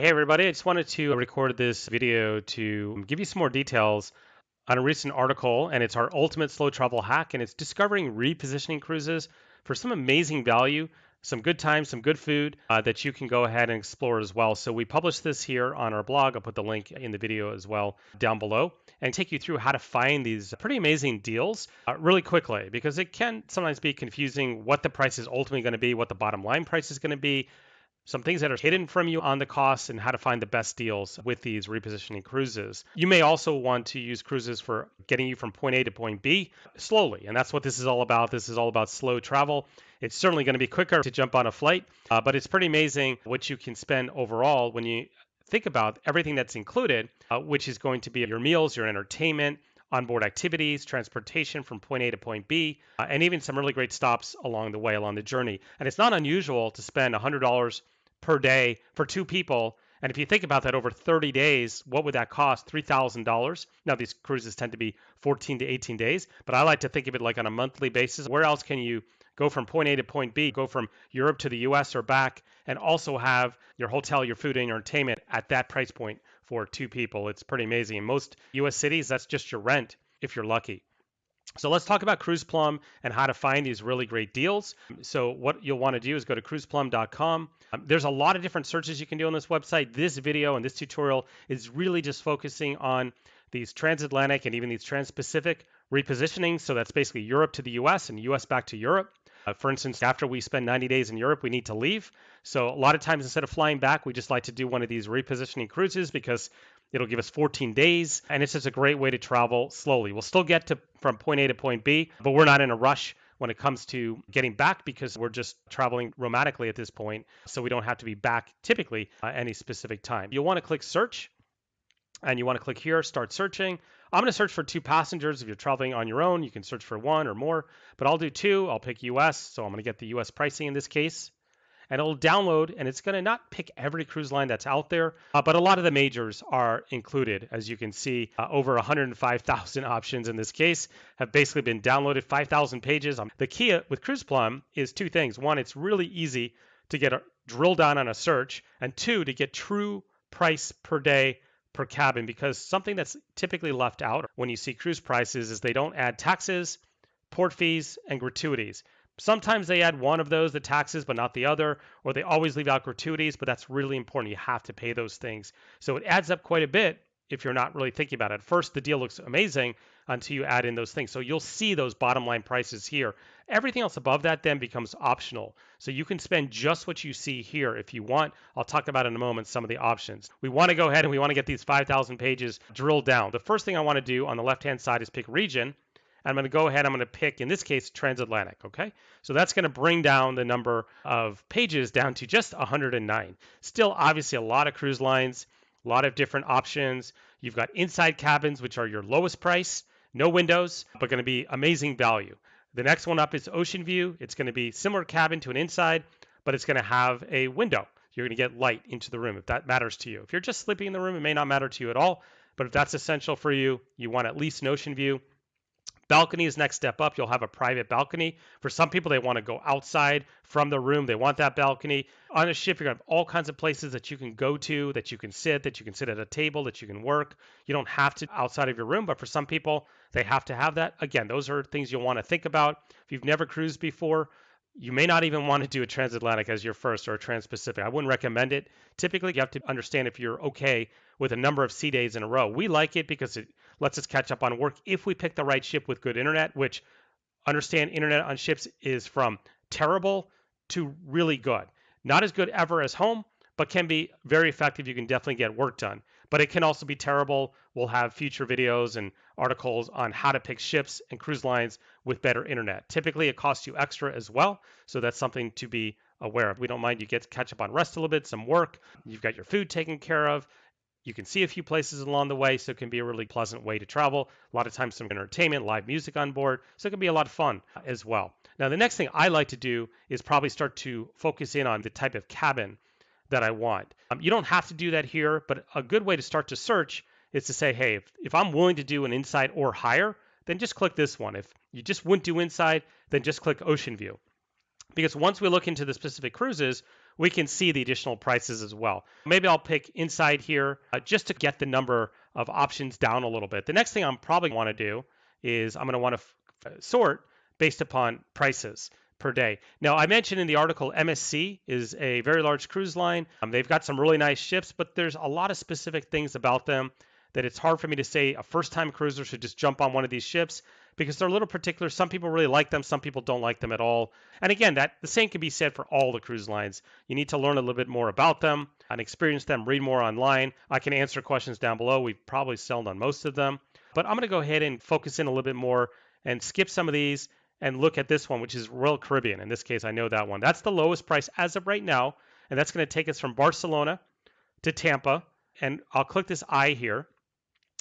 Hey everybody, I just wanted to record this video to give you some more details on a recent article, and it's our ultimate slow travel hack, and it's discovering repositioning cruises for some amazing value, some good time, some good food that you can go ahead and explore as well. So we published this here on our blog. I'll put the link in the video as well down below and take you through how to find these pretty amazing deals really quickly, because it can sometimes be confusing what the price is ultimately going to be, what the bottom line price is going to be, some things that are hidden from you on the costs, and how to find the best deals with these repositioning cruises. You may also want to use cruises for getting you from point A to point B slowly, and that's what this is all about. This is all about slow travel. It's certainly going to be quicker to jump on a flight, but it's pretty amazing what you can spend overall when you think about everything that's included, which is going to be your meals, your entertainment, onboard activities, transportation from point A to point B, and even some really great stops along the way, along the journey. And it's not unusual to spend $100 per day for two people. And if you think about that over 30 days, what would that cost? $3,000. Now, these cruises tend to be 14 to 18 days, but I like to think of it like on a monthly basis. Where else can you go from point A to point B, go from Europe to the US or back, and also have your hotel, your food, and your entertainment at that price point for two people? It's pretty amazing. In most US cities, that's just your rent if you're lucky. So let's talk about Cruise Plum and how to find these really great deals. So what you'll want to do is go to cruiseplum.com. There's a lot of different searches you can do on this website. This video and this tutorial is really just focusing on these transatlantic and even these trans-Pacific repositioning. So that's basically Europe to the US and US back to Europe. For instance, after we spend 90 days in Europe, we need to leave. So a lot of times, instead of flying back, we just like to do one of these repositioning cruises because it'll give us 14 days, and it's just a great way to travel slowly. We'll still get to from point A to point B, but we're not in a rush when it comes to getting back because we're just traveling romantically at this point, so we don't have to be back typically any specific time. You'll want to click search, and you want to click here, start searching. I'm going to search for two passengers. If you're traveling on your own, you can search for one or more, but I'll do two. I'll pick US, so I'm going to get the US pricing in this case. And it'll download, and it's going to not pick every cruise line that's out there, but a lot of the majors are included. As you can see, over 105,000 options in this case have basically been downloaded, 5,000 pages. The key with Cruise Plum is two things. One, it's really easy to get a drill down on a search, and two, to get true price per day per cabin, because something that's typically left out when you see cruise prices is they don't add taxes, port fees, and gratuities. Sometimes they add one of those, the taxes, but not the other, or they always leave out gratuities, but that's really important. You have to pay those things. So it adds up quite a bit if you're not really thinking about it. At first, the deal looks amazing until you add in those things. So you'll see those bottom line prices here. Everything else above that then becomes optional. So you can spend just what you see here if you want. I'll talk about in a moment some of the options. We want to go ahead and we want to get these 5,000 pages drilled down. The first thing I want to do on the left-hand side is pick region. I'm going to go ahead, I'm going to pick, in this case, transatlantic, okay? So that's going to bring down the number of pages down to just 109. Still, obviously, a lot of cruise lines, a lot of different options. You've got inside cabins, which are your lowest price, no windows, but going to be amazing value. The next one up is ocean view. It's going to be similar cabin to an inside, but it's going to have a window. You're going to get light into the room if that matters to you. If you're just sleeping in the room, it may not matter to you at all, but if that's essential for you, you want at least an ocean view. Balcony is next step up. You'll have a private balcony. For some people, they want to go outside from the room. They want that balcony. On a ship, you're going to have all kinds of places that you can go to, that you can sit at a table, that you can work. You don't have to outside of your room, but for some people, they have to have that. Again, those are things you'll want to think about. If you've never cruised before, you may not even want to do a transatlantic as your first or a trans-Pacific. I wouldn't recommend it. Typically, you have to understand if you're okay with a number of sea days in a row. We like it because it lets us catch up on work if we pick the right ship with good internet, which, understand, internet on ships is from terrible to really good. Not as good ever as home, but can be very effective. You can definitely get work done. But it can also be terrible. We'll have future videos and articles on how to pick ships and cruise lines with better internet. Typically, it costs you extra as well, so that's something to be aware of. We don't mind you get to catch up on rest a little bit, some work. You've got your food taken care of. You can see a few places along the way, so it can be a really pleasant way to travel. A lot of times some entertainment, live music on board, so it can be a lot of fun as well. Now, the next thing I like to do is probably start to focus in on the type of cabin that I want. You don't have to do that here, but a good way to start to search is to say, hey, if I'm willing to do an inside or higher, then just click this one. If you just wouldn't do inside, then just click ocean view. Because once we look into the specific cruises, we can see the additional prices as well. Maybe I'll pick inside here just to get the number of options down a little bit. The next thing I'm probably want to do is I'm going to want to sort based upon prices per day. Now, I mentioned in the article MSC is a very large cruise line. They've got some really nice ships, but there's a lot of specific things about them that it's hard for me to say a first-time cruiser should just jump on one of these ships because they're a little particular. Some people really like them, some people don't like them at all. And again, that the same can be said for all the cruise lines. You need to learn a little bit more about them and experience them, read more online. I can answer questions down below. We've probably sailed on most of them, but I'm going to go ahead and focus in a little bit more and skip some of these and look at this one, which is Royal Caribbean. In this case, I know that one. That's the lowest price as of right now, and that's going to take us from Barcelona to Tampa. And I'll click this I here,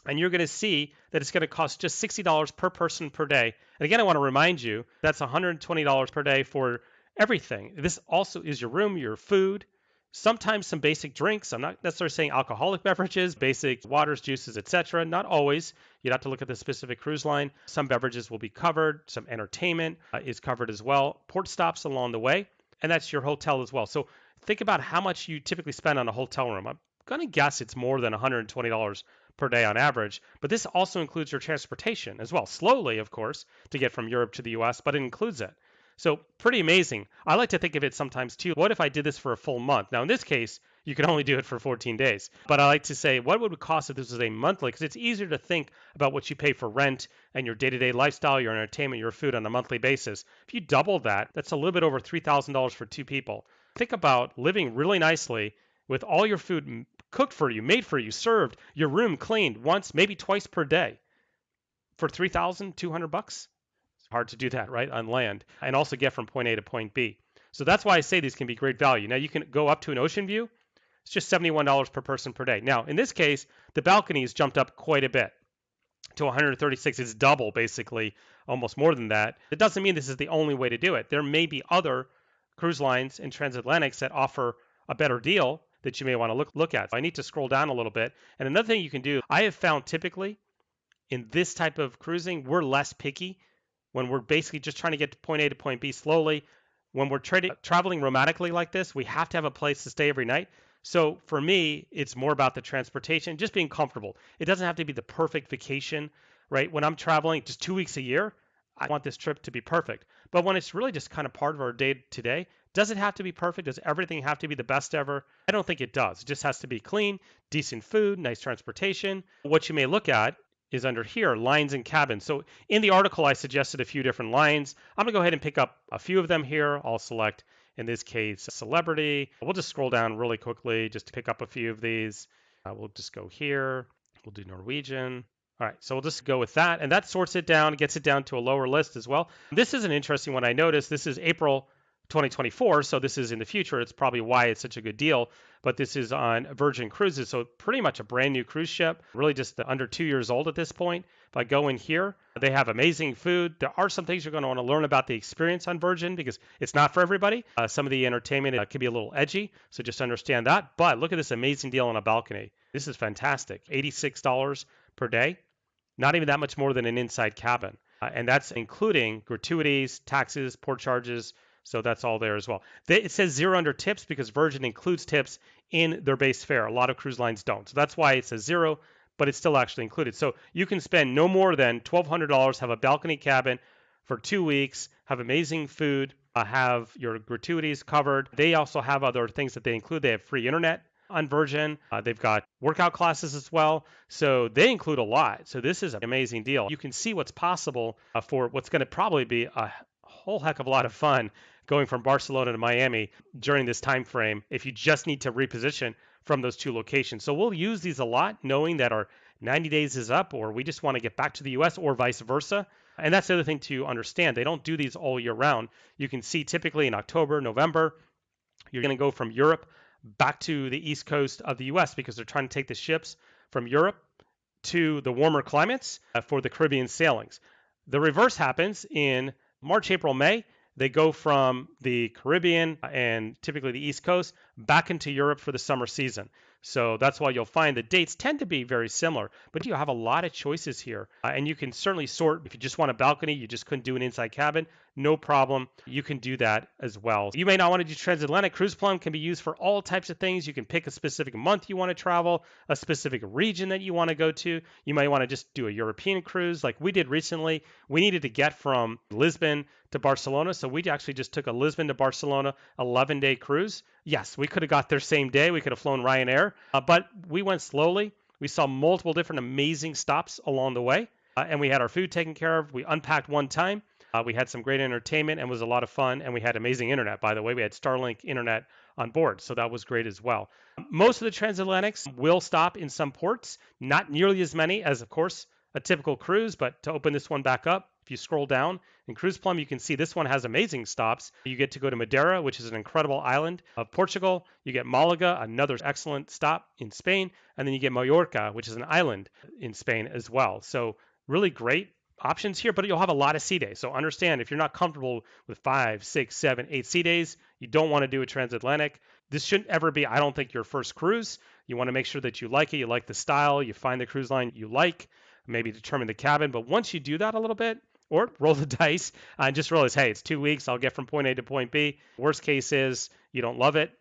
and you're going to see that it's going to cost just $60 per person per day. And again, I want to remind you that's $120 per day for everything. This also is your room, your food, sometimes some basic drinks. I'm not necessarily saying alcoholic beverages, basic waters, juices, etc. Not always. You'd have to look at the specific cruise line. Some beverages will be covered. Some entertainment is covered as well. Port stops along the way, and that's your hotel as well. So think about how much you typically spend on a hotel room. I'm going to guess it's more than $120 per day on average, but this also includes your transportation as well, slowly, of course, to get from Europe to the US, but it includes it. So pretty amazing. I like to think of it sometimes too. What if I did this for a full month? Now, in this case, you can only do it for 14 days. But I like to say, what would it cost if this was a monthly? Because it's easier to think about what you pay for rent and your day-to-day lifestyle, your entertainment, your food on a monthly basis. If you double that, that's a little bit over $3,000 for two people. Think about living really nicely with all your food cooked for you, made for you, served, your room cleaned once, maybe twice per day for $3,200. It's hard to do that, right, on land, and also get from point A to point B. So that's why I say these can be great value. Now, you can go up to an ocean view. It's just $71 per person per day. Now, in this case, the balcony has jumped up quite a bit to 136. It's double, basically, almost more than that. It doesn't mean this is the only way to do it. There may be other cruise lines and transatlantics that offer a better deal that you may want to look at. I need to scroll down a little bit. And another thing you can do, I have found typically in this type of cruising, we're less picky when we're basically just trying to get to point A to point B slowly. When we're traveling romantically like this, we have to have a place to stay every night. So for me, it's more about the transportation, just being comfortable. It doesn't have to be the perfect vacation, right? When I'm traveling just 2 weeks a year, I want this trip to be perfect. But when it's really just kind of part of our day to day, does it have to be perfect? Does everything have to be the best ever? I don't think it does. It just has to be clean, decent food, nice transportation. What you may look at is under here, lines and cabins. So in the article, I suggested a few different lines. I'm gonna go ahead and pick up a few of them here. I'll select, in this case, celebrity. We'll just scroll down really quickly just to pick up a few of these. We'll just go here. We'll do Norwegian. All right, so we'll just go with that. And that sorts it down, gets it down to a lower list as well. This is an interesting one I noticed. This is April 2024, so this is in the future. It's probably why it's such a good deal, but this is on Virgin Cruises, so pretty much a brand new cruise ship, really just under 2 years old at this point. If I go in here, they have amazing food. There are some things you're going to want to learn about the experience on Virgin because it's not for everybody. Some of the entertainment can be a little edgy, so just understand that. But look at this amazing deal on a balcony. This is fantastic. $86 per day, not even that much more than an inside cabin. And that's including gratuities, taxes, port charges. So that's all there as well. It says zero under tips because Virgin includes tips in their base fare. A lot of cruise lines don't. So that's why it says zero, but it's still actually included. So you can spend no more than $1,200, have a balcony cabin for 2 weeks, have amazing food, have your gratuities covered. They also have other things that they include. They have free internet on Virgin. They've got workout classes as well. So they include a lot. So this is an amazing deal. You can see what's possible for what's going to probably be a whole heck of a lot of fun going from Barcelona to Miami during this time frame if you just need to reposition from those two locations. So we'll use these a lot, knowing that our 90 days is up or we just want to get back to the US or vice versa. And that's the other thing to understand. They don't do these all year round. You can see typically in October, November, you're going to go from Europe back to the east coast of the US because they're trying to take the ships from Europe to the warmer climates for the Caribbean sailings. The reverse happens in March, April, May. They go from the Caribbean and typically the East Coast back into Europe for the summer season. So that's why you'll find the dates tend to be very similar, but you have a lot of choices here. And you can certainly sort if you just want a balcony, you just couldn't do an inside cabin, no problem. You can do that as well. You may not want to do transatlantic. Cruise Plum can be used for all types of things. You can pick a specific month you want to travel, a specific region that you want to go to. You might want to just do a European cruise like we did recently. We needed to get from Lisbon to Barcelona, so we actually just took a Lisbon to Barcelona 11-day cruise. Yes, we could have got there same day. We could have flown Ryanair, but we went slowly. We saw multiple different amazing stops along the way, and we had our food taken care of. We unpacked one time. We had some great entertainment and was a lot of fun, and we had amazing internet, by the way. We had Starlink internet on board, so that was great as well. Most of the transatlantics will stop in some ports, not nearly as many as, of course, a typical cruise, but to open this one back up, if you scroll down in Cruise Plum, you can see this one has amazing stops. You get to go to Madeira, which is an incredible island of Portugal. You get Malaga, another excellent stop in Spain. And then you get Mallorca, which is an island in Spain as well. So really great options here, but you'll have a lot of sea days. So understand if you're not comfortable with 5, 6, 7, 8 sea days, you don't want to do a transatlantic. This shouldn't ever be, I don't think, your first cruise. You want to make sure that you like it, you like the style, you find the cruise line you like, maybe determine the cabin. But once you do that a little bit, or roll the dice and just realize, hey, it's 2 weeks. I'll get from point A to point B. Worst case is you don't love it.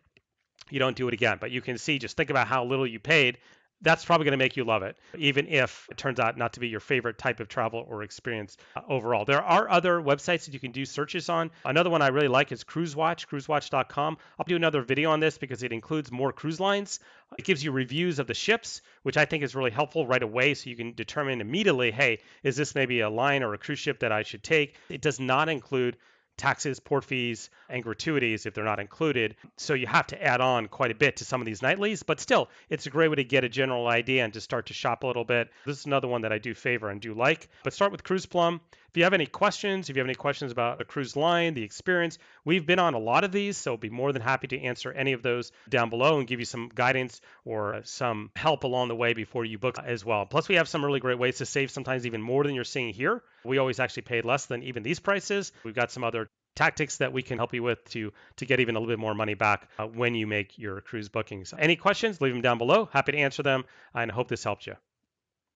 You don't do it again. But you can see, just think about how little you paid. That's probably going to make you love it, even if it turns out not to be your favorite type of travel or experience overall. There are other websites that you can do searches on. Another one I really like is CruiseWatch, cruisewatch.com. I'll do another video on this because it includes more cruise lines. It gives you reviews of the ships, which I think is really helpful right away, so you can determine immediately, hey, is this maybe a line or a cruise ship that I should take? It does not include taxes, port fees, and gratuities if they're not included. So you have to add on quite a bit to some of these nightlies, but still, it's a great way to get a general idea and to start to shop a little bit. This is another one that I do favor and do like, but start with Cruise Plum. If you have any questions, about a cruise line, the experience, we've been on a lot of these, so be more than happy to answer any of those down below and give you some guidance or some help along the way before you book as well. Plus, we have some really great ways to save sometimes even more than you're seeing here. We always actually paid less than even these prices. We've got some other tactics that we can help you with to get even a little bit more money back when you make your cruise bookings. Any questions, leave them down below. Happy to answer them, and I hope this helped you.